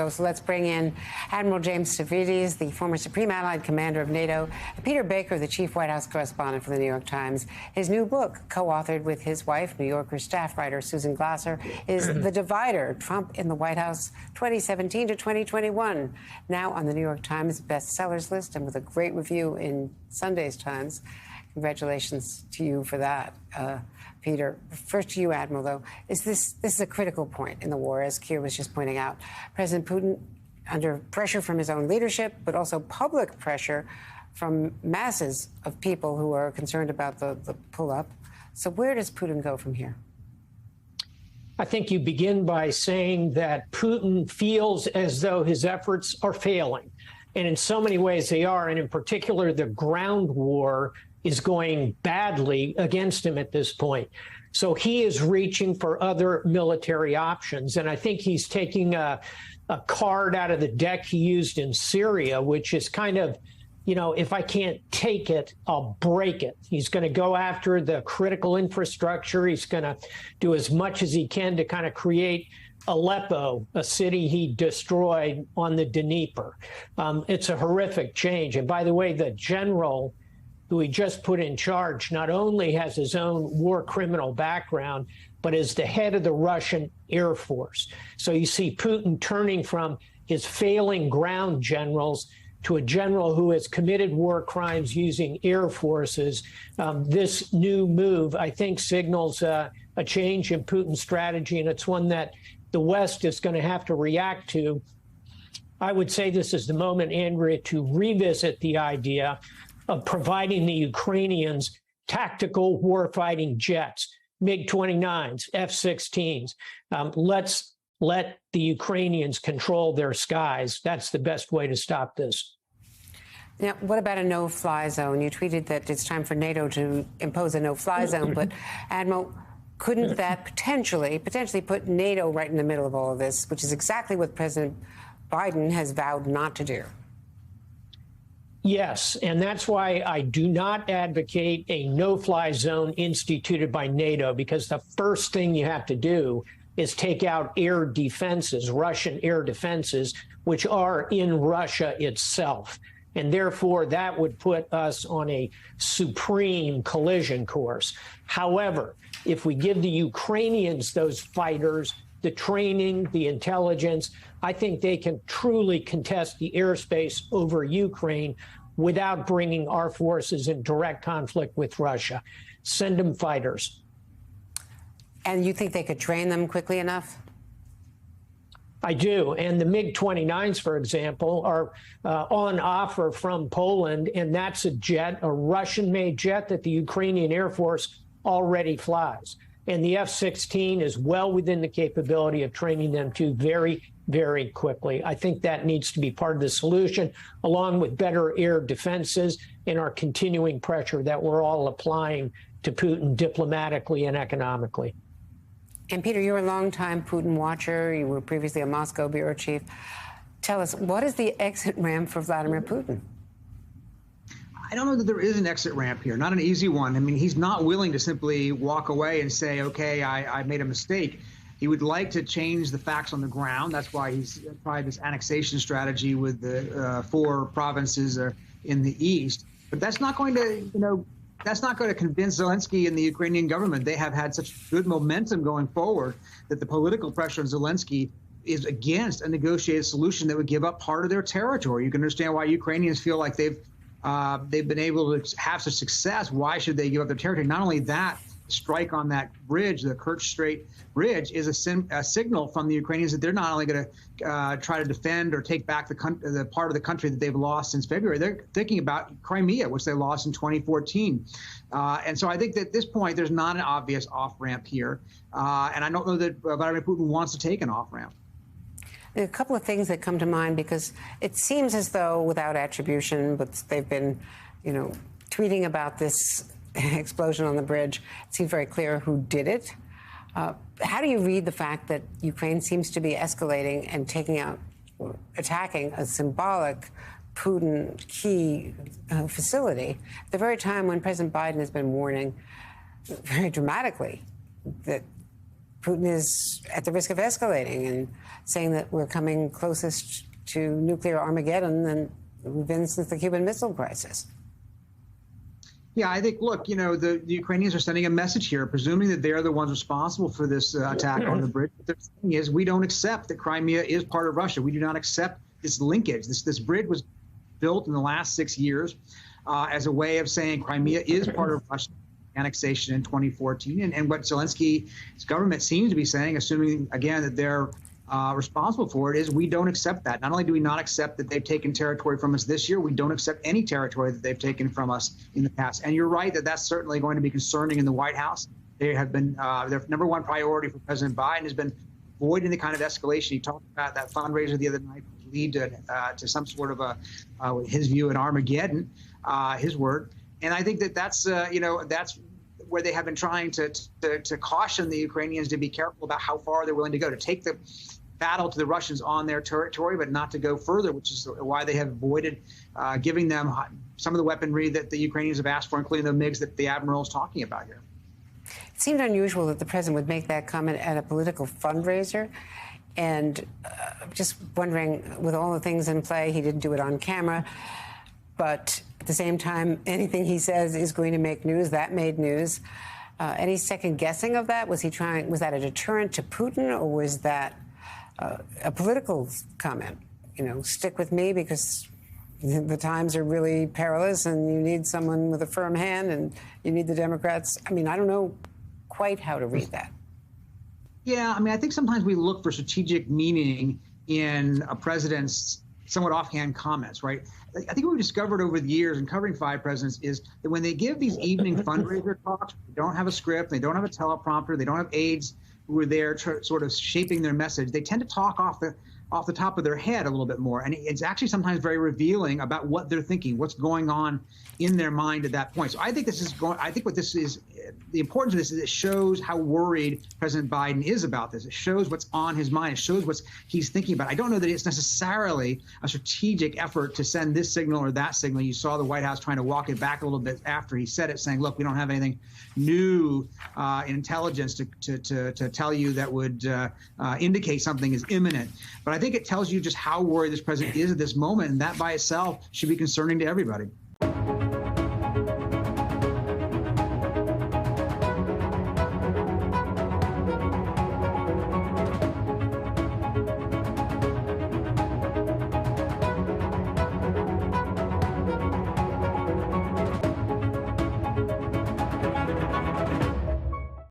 So let's bring in Admiral James Stavridis, the former Supreme Allied Commander of NATO, and Peter Baker, the chief White House correspondent for the New York Times. His new book, co-authored with his wife, New Yorker staff writer Susan Glasser, is The Divider, Trump in the White House 2017 to 2021, now on the New York Times bestsellers list and with a great review in Sunday's Times. Congratulations to you for that, Peter. First to you, Admiral, though. This is a critical point in the war, as Keir was just pointing out. President Putin, under pressure from his own leadership, but also public pressure from masses of people who are concerned about the pull-up. So where does Putin go from here? I think you begin by saying that Putin feels as though his efforts are failing. And in so many ways they are, and in particular, the ground war is going badly against him at this point. So he is reaching for other military options. And I think he's taking a card out of the deck he used in Syria, which is kind of, you know, if I can't take it, I'll break it. He's going to go after the critical infrastructure. He's going to do as much as he can to kind of create Aleppo, a city he destroyed on the Dnieper. It's a horrific change. And by the way, the general who he just put in charge not only has his own war criminal background, but is the head of the Russian Air Force. So you see Putin turning from his failing ground generals to a general who has committed war crimes using air forces. This new move, I think, signals a change in Putin's strategy, and it's one that the West is going to have to react to. I would say this is the moment, Andrea, to revisit the idea of providing the Ukrainians tactical warfighting jets, MiG-29s, F-16s. Let's let the Ukrainians control their skies. That's the best way to stop this. Now, what about a no-fly zone? You tweeted that it's time for NATO to impose a no-fly zone, but Admiral, couldn't that potentially put NATO right in the middle of all of this, which is exactly what President Biden has vowed not to do? Yes, and that's why I do not advocate a no-fly zone instituted by NATO, because the first thing you have to do is take out air defenses, Russian air defenses, which are in Russia itself. And therefore, that would put us on a supreme collision course. However, if we give the Ukrainians those fighters, the training, the intelligence, I think they can truly contest the airspace over Ukraine without bringing our forces in direct conflict with Russia. Send them fighters. And you think they could train them quickly enough? I do. And the MiG-29s, for example, are on offer from Poland, and that's a jet, a Russian-made jet that the Ukrainian Air Force already flies. And the F-16 is well within the capability of training them to very, very quickly. I think that needs to be part of the solution, along with better air defenses and our continuing pressure that we're all applying to Putin diplomatically and economically. And Peter, you're a longtime Putin watcher. You were previously a Moscow bureau chief. Tell us, what is the exit ramp for Vladimir Putin? I don't know that there is an exit ramp here, not an easy one. I mean, he's not willing to simply walk away and say, okay, I made a mistake. He would like to change the facts on the ground. That's why he's tried this annexation strategy with the 4 provinces in the east. But that's not going to, that's not going to convince Zelensky and the Ukrainian government. They have had such good momentum going forward that the political pressure on Zelensky is against a negotiated solution that would give up part of their territory. You can understand why Ukrainians feel like they've been able to have such success. Why should they give up their territory? Not only that, strike on that bridge, the Kerch Strait Bridge, is a signal from the Ukrainians that they're not only going to try to defend or take back the part of the country that they've lost since February. They're thinking about Crimea, which they lost in 2014. And so I think that at this point, there's not an obvious off-ramp here. And I don't know that Vladimir Putin wants to take an off-ramp. A couple of things that come to mind, because it seems as though, without attribution, but they've been, tweeting about this explosion on the bridge, it seems very clear who did it. How do you read the fact that Ukraine seems to be escalating and attacking a symbolic Putin key facility at the very time when President Biden has been warning very dramatically that Putin is at the risk of escalating and saying that we're coming closest to nuclear Armageddon than we've been since the Cuban Missile Crisis. Yeah, I think, look, the Ukrainians are sending a message here, presuming that they're the ones responsible for this attack on the bridge. What they're saying is we don't accept that Crimea is part of Russia. We do not accept this linkage. This bridge was built in the last 6 years as a way of saying Crimea is part of Russian annexation in 2014. And what Zelensky's government seems to be saying, assuming, again, that they're responsible for it, is we don't accept that. Not only do we not accept that they've taken territory from us this year, we don't accept any territory that they've taken from us in the past. And you're right that that's certainly going to be concerning in the White House. They have been, their number one priority for President Biden has been avoiding the kind of escalation. He talked about that fundraiser the other night would lead to some sort of his view, an Armageddon, his word. And I think that that's where they have been trying to caution the Ukrainians to be careful about how far they're willing to go, to take the battle to the Russians on their territory, but not to go further, which is why they have avoided giving them some of the weaponry that the Ukrainians have asked for, including the MiGs that the Admiral is talking about here. It seemed unusual that the president would make that comment at a political fundraiser. And just wondering, with all the things in play, he didn't do it on camera. But at the same time, anything he says is going to make news. That made news. Any second guessing of that? Was that a deterrent to Putin, or was that a political comment? Stick with me because the times are really perilous and you need someone with a firm hand and you need the Democrats. I mean, I don't know quite how to read that. Yeah, I mean, I think sometimes we look for strategic meaning in a president's somewhat offhand comments, right? I think what we discovered over the years in covering 5 presidents is that when they give these evening fundraiser talks, they don't have a script, they don't have a teleprompter, they don't have aides who are there sort of shaping their message. They tend to talk off the top of their head a little bit more. And it's actually sometimes very revealing about what they're thinking, what's going on in their mind at that point. So I think what this is, the importance of this is it shows how worried President Biden is about this. It shows what's on his mind. It shows what he's thinking about. I don't know that it's necessarily a strategic effort to send this signal or that signal. You saw the White House trying to walk it back a little bit after he said it, saying, look, we don't have anything new in intelligence to tell you that would indicate something is imminent. But I think it tells you just how worried this president is at this moment, and that by itself should be concerning to everybody.